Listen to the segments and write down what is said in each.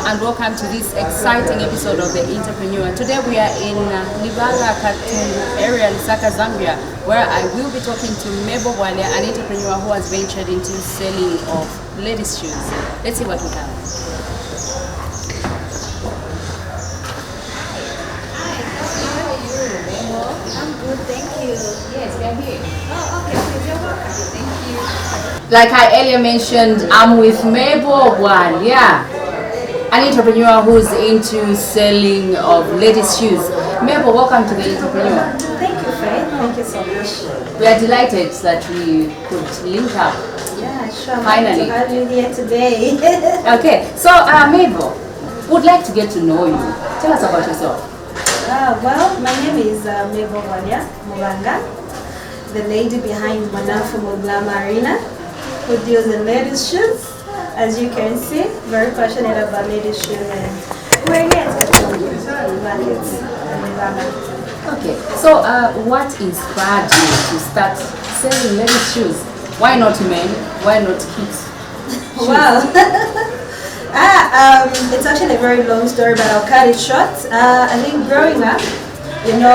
and welcome to this exciting episode of the Entrepreneur. Today we are in Bwalya area, Lusaka, Zambia, where I will be talking to Mable Bwalya, an entrepreneur who has ventured into selling of ladies' shoes. Let's see what we have. Hi, how are you, Mable? I'm good, thank you. Yes, we are here. Oh, okay, please, you're welcome. Thank you. Like I earlier mentioned, I'm with Mable Bwalya, an entrepreneur who's into selling of ladies' shoes. Mable, welcome to the Entrepreneur. Thank you, Faith. Thank you so much. We are delighted that we could link up. Yeah, sure. Finally. I'm glad you're here today. Okay, so Mable, would like to get to know you. Tell us about yourself. Well, my name is Mable Bwalya Mubanga, the lady behind Manafu Mugla Marina, who deals in ladies' shoes. As you can see, very passionate about ladies' shoes, and we're here to get to know you. Okay, so what inspired you to start selling ladies' shoes? Why not men? Why not kids? Shoes? Wow. It's actually a very long story, but I'll cut it short. I think growing up,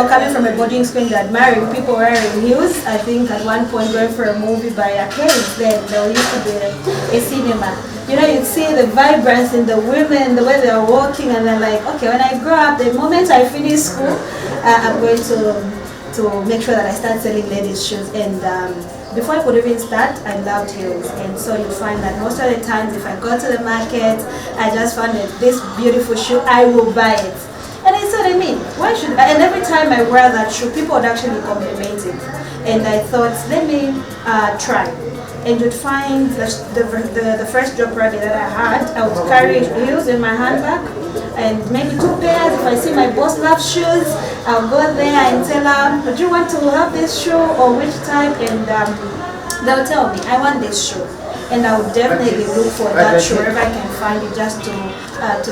coming from a boarding school and admiring people wearing heels, I think at one point going for a movie by arcades, then there used to be a cinema. You'd see the vibrance in the women, the way they are walking, and then like, okay, when I grow up, the moment I finish school, I'm going to make sure that I start selling ladies' shoes. And before I could even start, I loved heels. And so you find that most of the times, if I go to the market, I just found that this beautiful shoe, I will buy it. And I said, why should I? And every time I wear that shoe, people would actually compliment it. And I thought, let me try. And you'd find the first job project that I had, I would carry heels in my handbag, and maybe 2 pairs. If I see my boss loves shoes, I'll go there and tell her, do you want to have this shoe or which type? And they'll tell me, I want this shoe. And I would definitely look for that shoe wherever I can find it, just to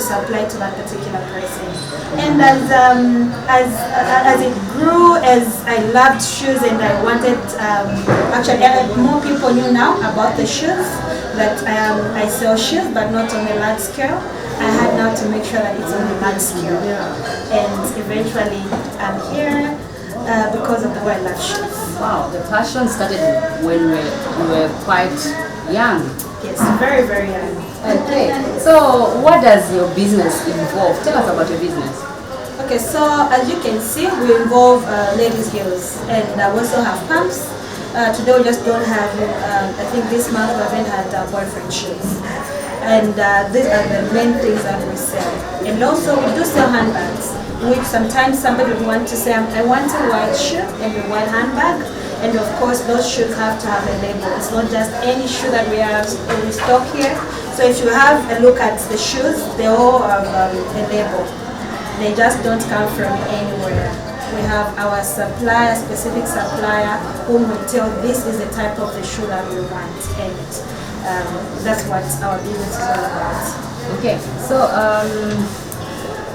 supply to that particular person. And as it grew, as I loved shoes and I wanted, more people knew now about the shoes, that I sell shoes, but not on a large scale. I had now to make sure that it's on a large scale. And eventually I'm here because of the way I love shoes. Wow, the passion started when we were quite young. Yes, very, very young. Okay, so what does your business involve? Tell us about your business. Okay, so as you can see, we involve ladies' heels, and we also have pumps. Today we just don't have, I think this month we haven't had boyfriend shoes. And these are the main things that we sell. And also we do sell handbags, which sometimes somebody would want to say, I want a white shoe and a white handbag. And of course, those shoes have to have a label. It's not just any shoe that we stock here. So if you have a look at the shoes, they all have a label. They just don't come from anywhere. We have our supplier, specific supplier, whom will tell this is the type of the shoe that we want. And that's what our business is all about. Okay, so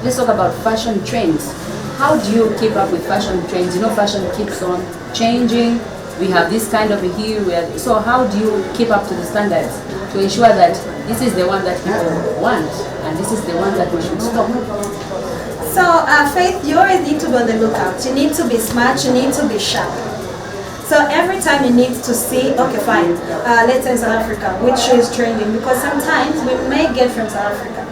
let's talk about fashion trends. How do you keep up with fashion trends? Fashion keeps on changing. We have this kind of a heel. So how do you keep up to the standards to ensure that this is the one that people want and this is the one that we should stock? So Faith, you always need to be on the lookout. You need to be smart, you need to be sharp. So every time you need to see, okay fine, let's say in South Africa, which shoe is trending, because sometimes we may get from South Africa,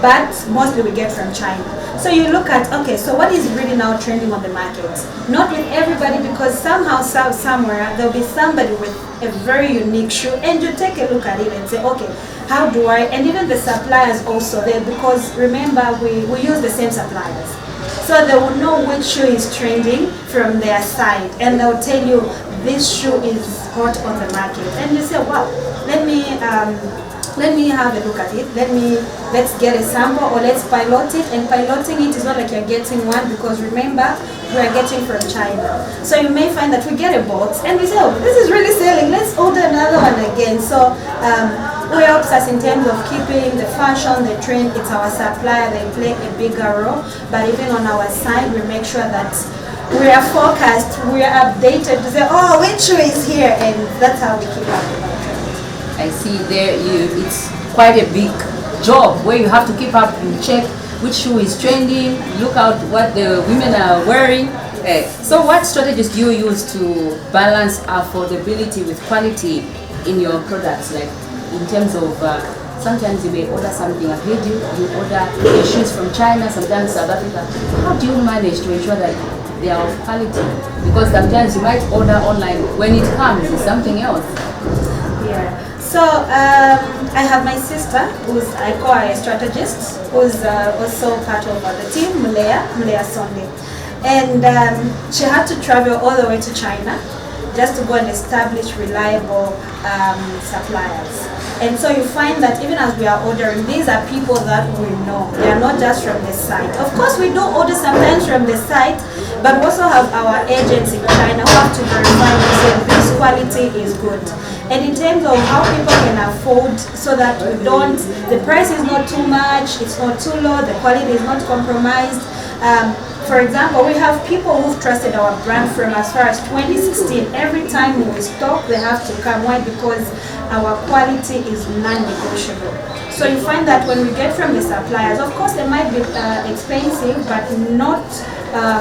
but mostly we get from China. So you look at, okay, so what is really now trending on the market? Not with everybody, because somehow, somewhere, there'll be somebody with a very unique shoe, and you take a look at it and say, okay, how do I, and even the suppliers also there, because remember, we use the same suppliers. So they will know which shoe is trending from their side, and they'll tell you, this shoe is hot on the market. And you say, wow, let me have a look at it. Let's get a sample, or let's pilot it. And piloting it is not like you're getting one, because remember, we're getting from China. So you may find that we get a box and we say, oh, this is really selling, let's order another one again. So who helps us in terms of keeping the fashion, the trend, it's our supplier. They play a bigger role. But even on our side, we make sure that we are forecast, we are updated to say, oh, which shoe is here? And that's how we keep up with our trend. I see there it's quite a big job where you have to keep up, you check which shoe is trending, look out what the women are wearing. So what strategies do you use to balance affordability with quality in your products? Like in terms of sometimes you may order something, I've heard you order your shoes from China, sometimes South Africa. How do you manage to ensure that they are of quality? Because sometimes you might order online, when it comes it's something else. Yeah. So I have my sister, who's I call her a strategist, who's also part of the team, Bwalya Sunday, and she had to travel all the way to China just to go and establish reliable suppliers. And so you find that even as we are ordering, these are people that we know. They are not just from the site. Of course, we do order sometimes from the site, but we also have our agents in China who have to verify and say this quality is good. And in terms of how people can afford, so that we don't, the price is not too much, it's not too low, the quality is not compromised. For example, we have people who've trusted our brand from as far as 2016. Every time we stock, they have to come. Why? Because our quality is non-negotiable. So you find that when we get from the suppliers, of course they might be expensive, but not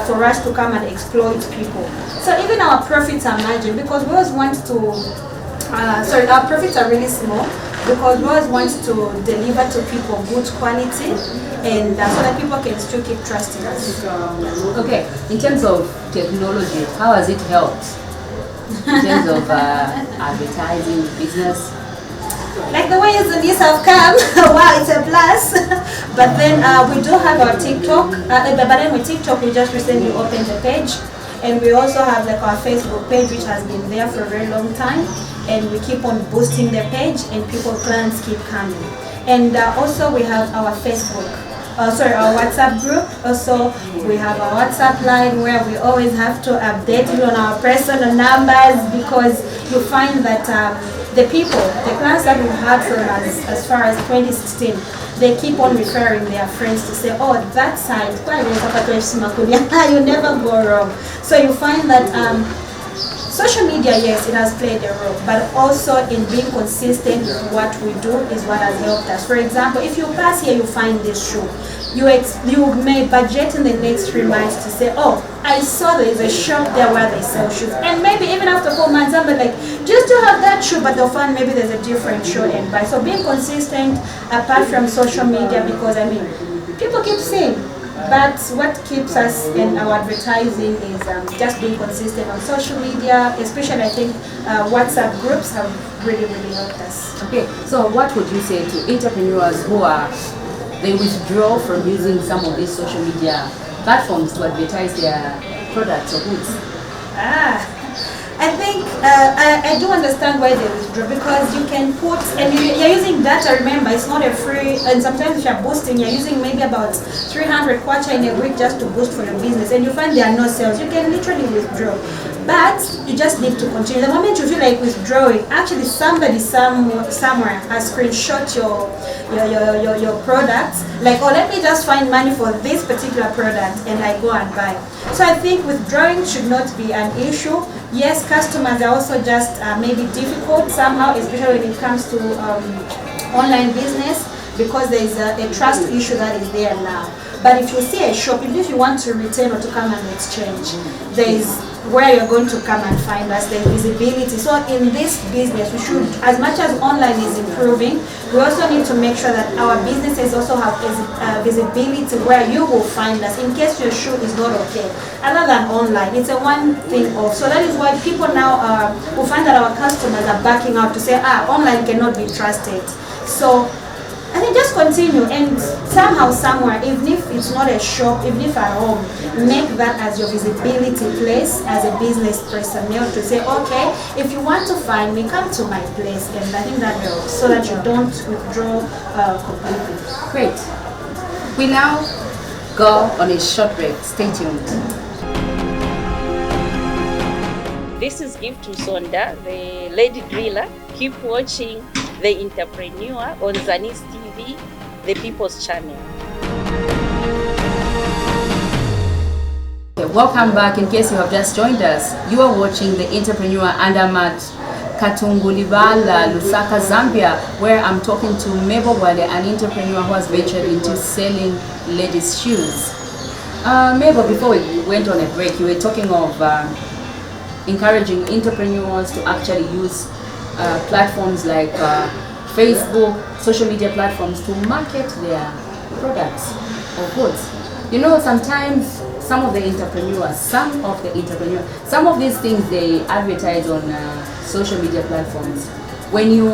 for us to come and exploit people. So even our profits are margin, because we always want to, our profits are really small, because we always want to deliver to people good quality, and so that people can still keep trusting us. Okay, in terms of technology, how has it helped in terms of advertising business? Like the way these have come, wow, it's a plus. But then we do have our TikTok, but then with TikTok we just recently opened a page, and we also have like our Facebook page, which has been there for a very long time, and we keep on boosting the page, and clients keep coming. And also we have our our WhatsApp group. Also we have our WhatsApp line where we always have to update you on our personal numbers, because you find that the clients that we've had from us as far as 2016, they keep on referring their friends to say, oh, that site, you never go wrong. So you find that social media, yes, it has played a role, but also in being consistent with what we do is what has helped us. For example, if you pass here, you find this shoe, you may budget in the next 3 months to say, oh, I saw there is a shop there where they sell shoes, and maybe even after 4 months, somebody like, just to have that shoe, but they'll find maybe there's a different shoe and buy. So being consistent apart from social media, because I mean, people keep saying, but what keeps us in our advertising is just being consistent on social media, especially I think WhatsApp groups have really, really helped us. Okay, so what would you say to entrepreneurs who they withdraw from using some of these social media platforms to advertise their products or goods? I think I do understand why they withdraw, because you can put, and you're using data, remember, it's not a free, and sometimes if you're boosting, you're using maybe about 300 kwacha in a week just to boost for your business, and you find there are no sales, you can literally withdraw. But you just need to continue. The moment you feel like withdrawing, actually somebody somewhere has screenshot your products, like, oh, let me just find money for this particular product, and I go and buy. So I think withdrawing should not be an issue. Yes, customers are also just maybe difficult somehow, especially when it comes to online business, because there is a trust issue that is there now. But if you see a shop, even if you want to return or to come and exchange, there is where you're going to come and find us, there's visibility. So in this business, we should, as much as online is improving, we also need to make sure that our businesses also have visibility where you will find us in case your shoe is not okay. Other than online, it's a one thing off. So that is why people now will find that our customers are backing out to say, online cannot be trusted. So I think just continue, and somehow, somewhere, even if it's not a shop, even if at home, make that as your visibility place as a business personnel to say, okay, if you want to find me, come to my place, and I think that helps so that you don't withdraw completely. Great. We now go on a short break. Stay tuned. This is Gift Sonda, the lady driller. Keep watching The Entrepreneur on Zanis TV, the People's Channel. Okay, welcome back. In case you have just joined us, you are watching The Entrepreneur under Matt Katungulibala, Lusaka, Zambia, where I'm talking to Mable Bwalya, an entrepreneur who has ventured into selling ladies' shoes. Mable, before we went on a break, you were talking of encouraging entrepreneurs to actually use platforms like Facebook, social media platforms to market their products or goods. You know, sometimes some of these things they advertise on social media platforms. When you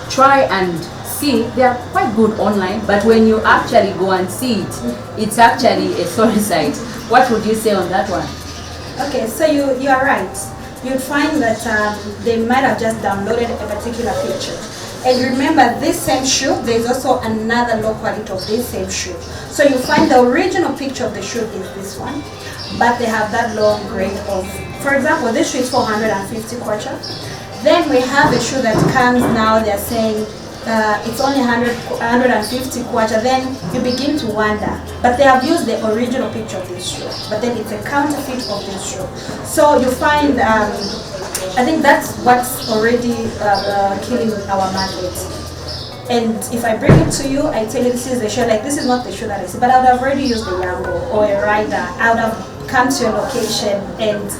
try and see, they are quite good online, but when you actually go and see it, it's actually a sorry sight. What would you say on that one? Okay, so you are right. You'd find that they might have just downloaded a particular picture. And remember, this same shoe, there's also another low quality of this same shoe. So you find the original picture of the shoe is this one, but they have that low grade of, for example, this shoe is 450 kwacha. Then we have a shoe that comes now, they're saying it's only 150 kwacha. Then you begin to wonder, but they have used the original picture of this shoe, but then it's a counterfeit of this shoe. So you find, I think that's what's already killing our market. And if I bring it to you, I tell you this is the shoe, like this is not the shoe that I see, but I would have already used a Yambo or a rider. I would have come to your location, and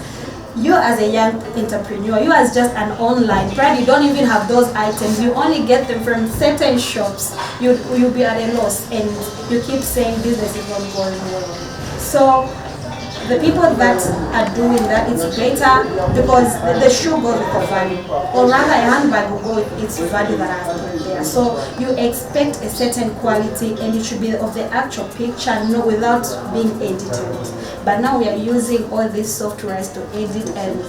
you as a young entrepreneur, you as just an online brand, you don't even have those items, you only get them from certain shops, you'll be at a loss, and you keep saying business is not going well. So the people that are doing that, it's better because the shoe goes with the value, or rather a handbag will go with its value that I have put there. So you expect a certain quality, and it should be of the actual picture, no, without being edited. But now we are using all these softwares to edit, and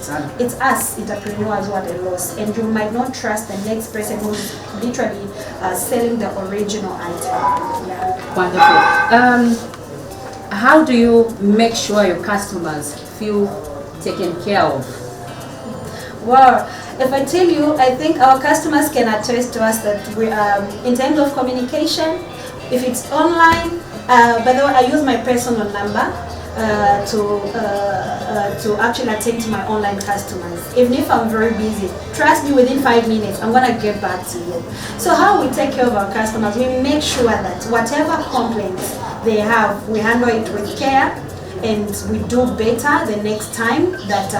it's us entrepreneurs who are at a loss, and you might not trust the next person who's literally selling the original item. Yeah. Wonderful. How do you make sure your customers feel taken care of? Well, if I tell you, I think our customers can attest to us that we, in terms of communication, if it's online, by the way, I use my personal number to actually attend to my online customers. Even if I'm very busy, trust me, within 5 minutes, I'm gonna get back to you. So how we take care of our customers, we make sure that whatever complaints they have, we handle it with care, and we do better the next time, that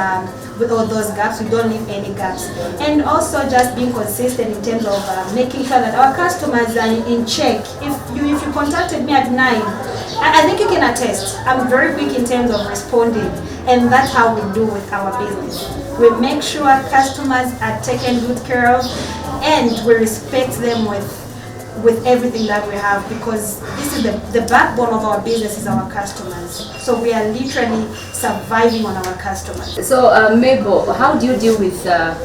with all those gaps, we don't leave any gaps. And also just being consistent in terms of making sure that our customers are in check. If you contacted me at 9, I think you can attest, I'm very quick in terms of responding, and that's how we do with our business. We make sure customers are taken good care of, and we respect them with everything that we have, because this is the backbone of our business is our customers. So we are literally surviving on our customers. So Mable, how do you deal with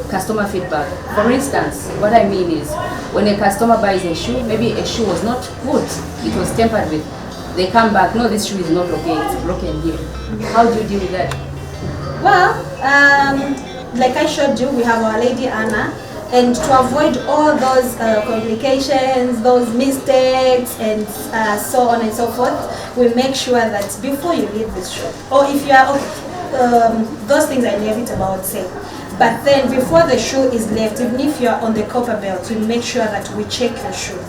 customer feedback? For instance, what I mean is, when a customer buys a shoe, maybe a shoe was not good, it was tampered with. They come back, no, this shoe is not okay, it's broken here. How do you deal with that? Well, like I showed you, we have our lady Anna, and to avoid all those complications, those mistakes, and so on and so forth, we make sure that before you leave this shop, or if you are, those things are inevitable, I would say. But then before the shoe is left, even if you are on the copper belt, we make sure that we check your shoe.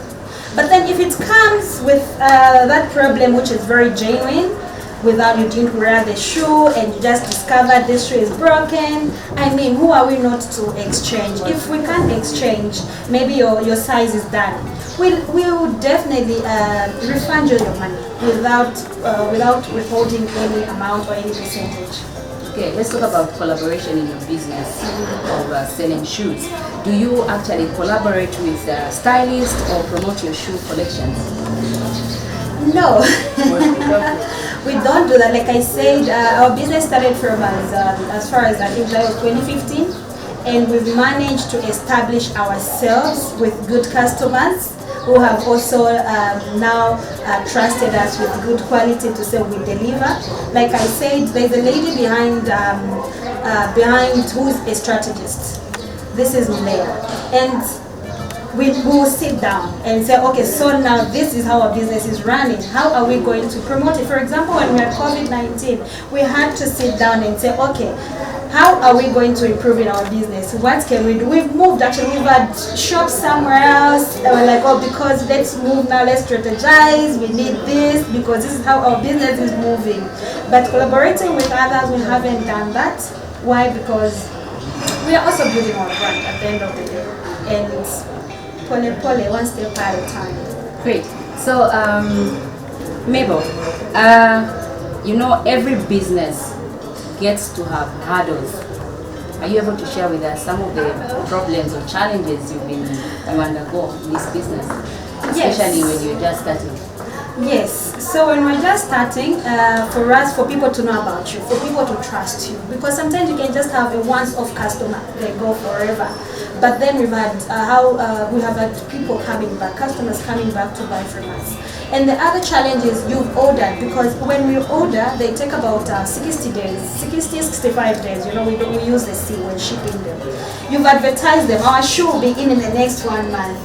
But then if it comes with that problem, which is very genuine, without you didn't wear the shoe and you just discovered this shoe is broken, I mean, who are we not to exchange? If we can't exchange, maybe your size is done, we'll definitely refund you your money without withholding any amount or any percentage. Okay, let's talk about collaboration in your business of selling shoes. Do you actually collaborate with stylists or promote your shoe collections? No, we don't do that. Like I said, our business started from as far as I think that was 2015, and we've managed to establish ourselves with good customers who have also now trusted us with good quality to say we deliver. Like I said, there's a lady behind who's a strategist. This is Mable, and we will sit down and say, okay, so now this is how our business is running. How are we going to promote it? For example, when we had COVID-19, we had to sit down and say, okay, how are we going to improve in our business? What can we do? We've moved, actually, we've had shops somewhere else. And we're like, oh, because let's move now, let's strategize, we need this, because this is how our business is moving. But collaborating with others, we haven't done that. Why? Because we are also building our brand at the end of the day. And it's pole, one step at a time. Great. So, Mable, you know, every business gets to have hurdles. Are you able to share with us some of the problems or challenges you undergo in this business, especially when you're just starting? Yes. So when we're just starting, for us, for people to know about you, for people to trust you, because sometimes you can just have a once-off customer, they go forever. But then we've had we have had people coming back, customers coming back to buy from us. And the other challenge is you've ordered, because when we order, they take about 60 days, 60, 65 days, you know, we use the C when shipping them. You've advertised them, our shoe will be in the next 1 month.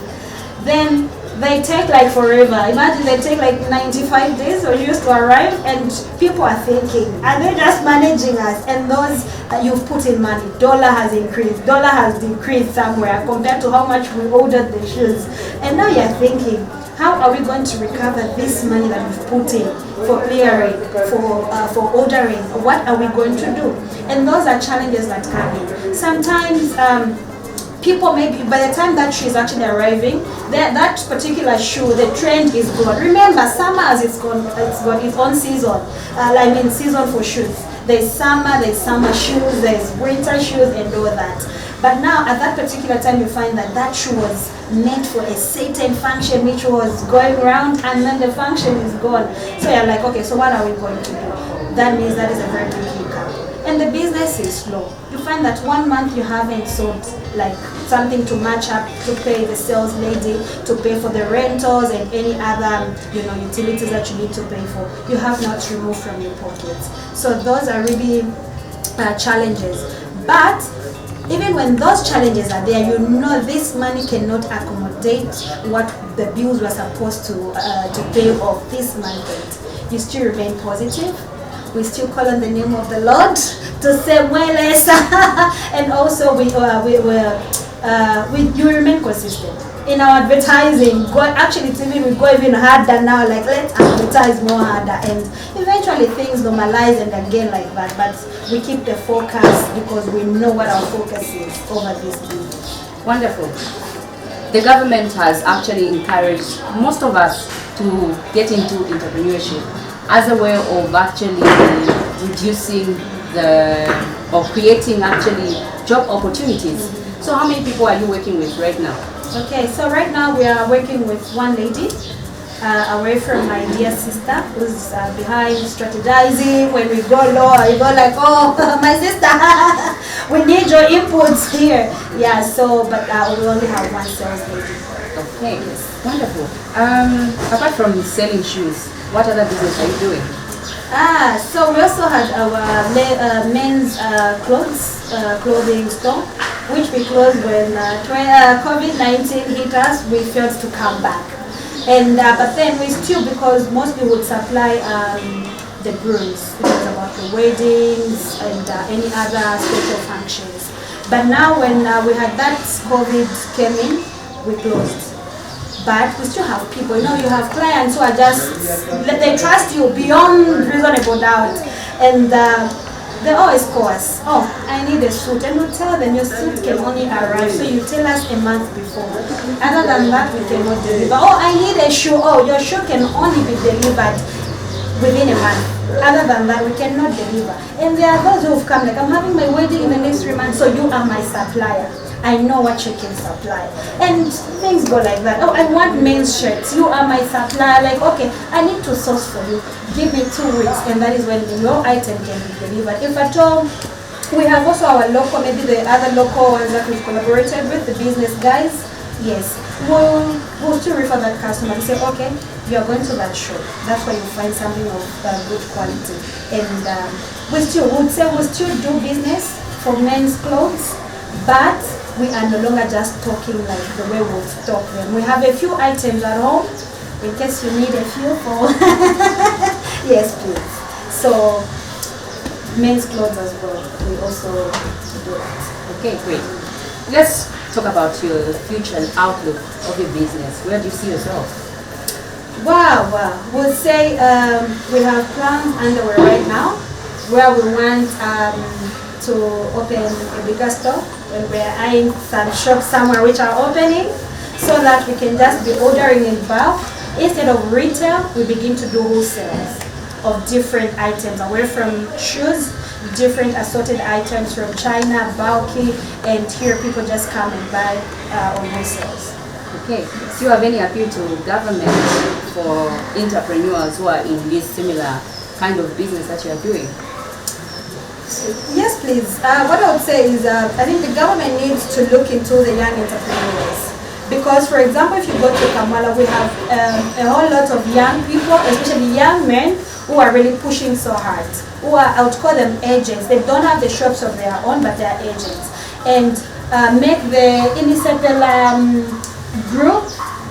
Then they take like forever. Imagine they take like 95 days or used to arrive, and people are thinking, are they just managing us? And those you've put in money, dollar has increased, dollar has decreased somewhere compared to how much we ordered the shoes. And now you're thinking, how are we going to recover this money that we've put in for clearing, for ordering? What are we going to do? And those are challenges that come in. Sometimes people, maybe by the time that shoe is actually arriving, that particular shoe, the trend is gone. Remember, summer has it's got its own season. I mean, season for shoes. There's summer shoes, there's winter shoes, and all that. But now, at that particular time, you find that that shoe was meant for a certain function which was going around, and then the function is gone. So you're like, okay, so what are we going to do? That means that is a very big hiccup. And the business is slow. You find that 1 month you haven't sold like something to match up to pay the sales lady, to pay for the rentals and any other utilities that you need to pay for. You have not removed from your pockets. So those are really challenges. But even when those challenges are there, you know this money cannot accommodate what the bills were supposed to pay off this month. You still remain positive. We still call on the name of the Lord to say less, and also you remain consistent in our advertising. We go even harder now. Like, let's advertise more harder, and eventually things normalize and again like that. But we keep the focus because we know what our focus is over this business. Wonderful. The government has actually encouraged most of us to get into entrepreneurship as a way of actually reducing or creating actually job opportunities. So how many people are you working with right now? Okay, so right now we are working with one lady, away from my dear sister, who's behind strategizing. When we go low, you go like, oh, my sister, we need your inputs here. Yeah, so, but we only have one sales lady. Okay, wonderful. Apart from selling shoes, what other business are you doing? So we also had our men's clothing store, which we closed when COVID-19 hit us. We failed to come back, and but then we still, because mostly would supply the brooms. It was about the weddings and any other special functions. But now when we had that COVID came in, we closed. But we still have people, you have clients who are they trust you beyond reasonable doubt. And they always call us, oh, I need a suit. And we tell them your suit can only arrive. So you tell us a month before. Other than that, we cannot deliver. Oh, I need a shoe. Oh, your shoe can only be delivered within a month. Other than that, we cannot deliver. And there are those who have come, like, I'm having my wedding in the next 3 months, so you are my supplier. I know what you can supply. And things go like that. Oh, I want men's shirts. You are my supplier. Like, okay, I need to source for you. Give me 2 weeks, and that is when your item can be delivered. If at all, we have also our local, maybe the other local ones that we've collaborated with, the business guys. Yes, we'll still refer that customer to say, okay, you are going to that shop. That's where you find something of good quality. And we still do business for men's clothes, but we are no longer just talking like the way we talk them. We have a few items at home, in case you need a few for, yes please. So, men's clothes as well, we also do it. Okay, great. Let's talk about your future and outlook of your business. Where do you see yourself? Wow, we'll say we have plans underway right now where we want to open a bigger store, and we're eyeing some shops somewhere which are opening so that we can just be ordering in bulk. Instead of retail, we begin to do wholesales of different items, away from shoes, different assorted items from China, bulky, and here people just come and buy on wholesales. Okay, do you have any appeal to government for entrepreneurs who are in this similar kind of business that you are doing? Yes, please. What I would say is I think the government needs to look into the young entrepreneurs. Because, for example, if you go to Bwalya, we have a whole lot of young people, especially young men, who are really pushing so hard, who are, I would call them agents. They don't have the shops of their own, but they are agents. And make the Entrepernuer group,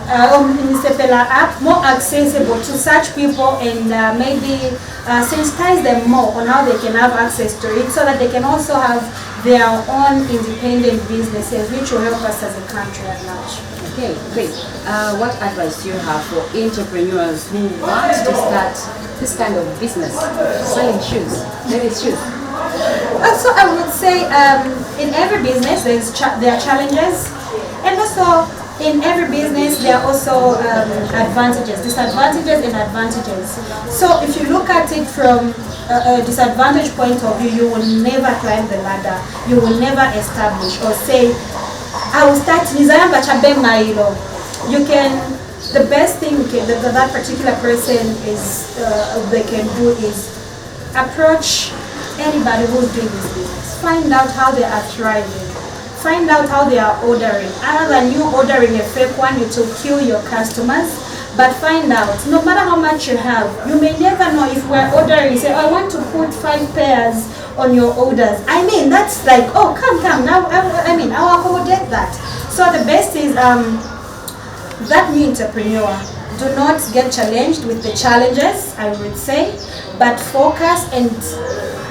Entrepernuer app more accessible to such people, and maybe sensitize them more on how they can have access to it, so that they can also have their own independent businesses, which will help us as a country at large. Okay, great. What advice do you have for entrepreneurs who want to start this kind of business, selling shoes, ladies' shoes? Also, I would say in every business there are challenges, and also in every business there are also advantages, disadvantages and advantages. So if you look at it from a disadvantage point of view, you will never climb the ladder, you will never establish or say, I will start you can, the best thing that particular person is they can do is approach anybody who's doing this business. Find out how they are thriving. Find out how they are ordering. Other than you ordering a fake one, it will kill your customers. But find out, no matter how much you have, you may never know if we're ordering, say, oh, I want to put 5 pairs on your orders. I mean, that's like, oh, come, now, I'll accommodate that. So the best is that new entrepreneur, do not get challenged with the challenges, I would say, but focus and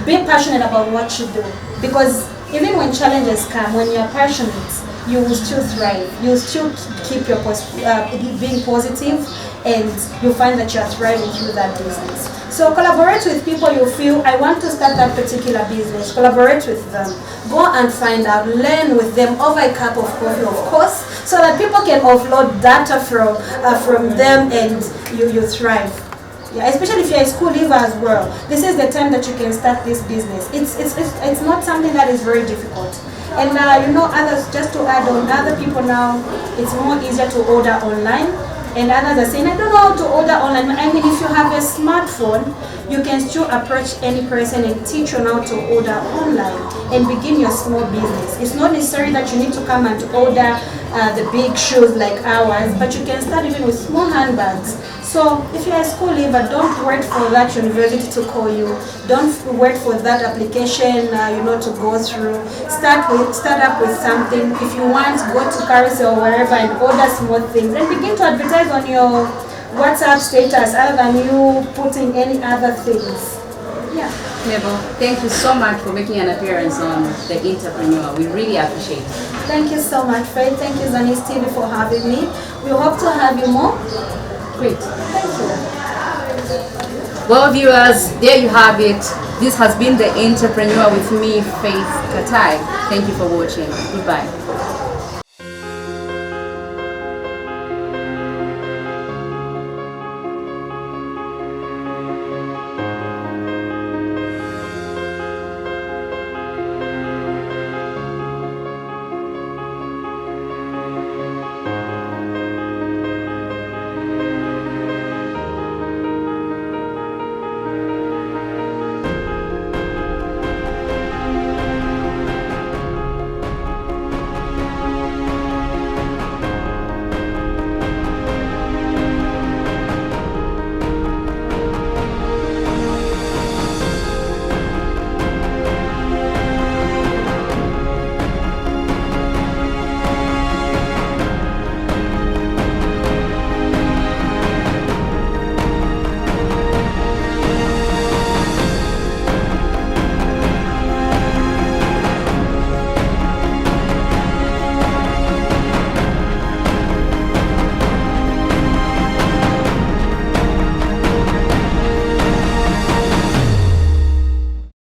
be passionate about what you do. Because even when challenges come, when you're passionate, you will still thrive. You will still keep your being positive, and you'll find that you're thriving through that business. So collaborate with people you feel, I want to start that particular business. Collaborate with them. Go and find out, learn with them over a cup of coffee, of course, so that people can offload data from them, and you thrive. Yeah, especially if you're a school leaver as well. This is the time that you can start this business. It's not something that is very difficult. And you know, others, just to add on, other people now, it's more easier to order online. And others are saying, I don't know how to order online. I mean, if you have a smartphone, you can still approach any person and teach you how to order online and begin your small business. It's not necessary that you need to come and order the big shoes like ours, but you can start even with small handbags. So if you're a school leaver, don't wait for that university to call you. Don't wait for that application, to go through. Start up with something. If you want, go to Carousel or wherever and order small things, and begin to advertise on your WhatsApp status, other than you putting any other things. Yeah. Mable, thank you so much for making an appearance on The Entrepreneur. We really appreciate it. Thank you so much, Faith. Thank you, Zanis TV, for having me. We hope to have you more. Great. Thank you. Well, viewers, there you have it. This has been The Entrepreneur with me, Faith Katai. Thank you for watching. Goodbye.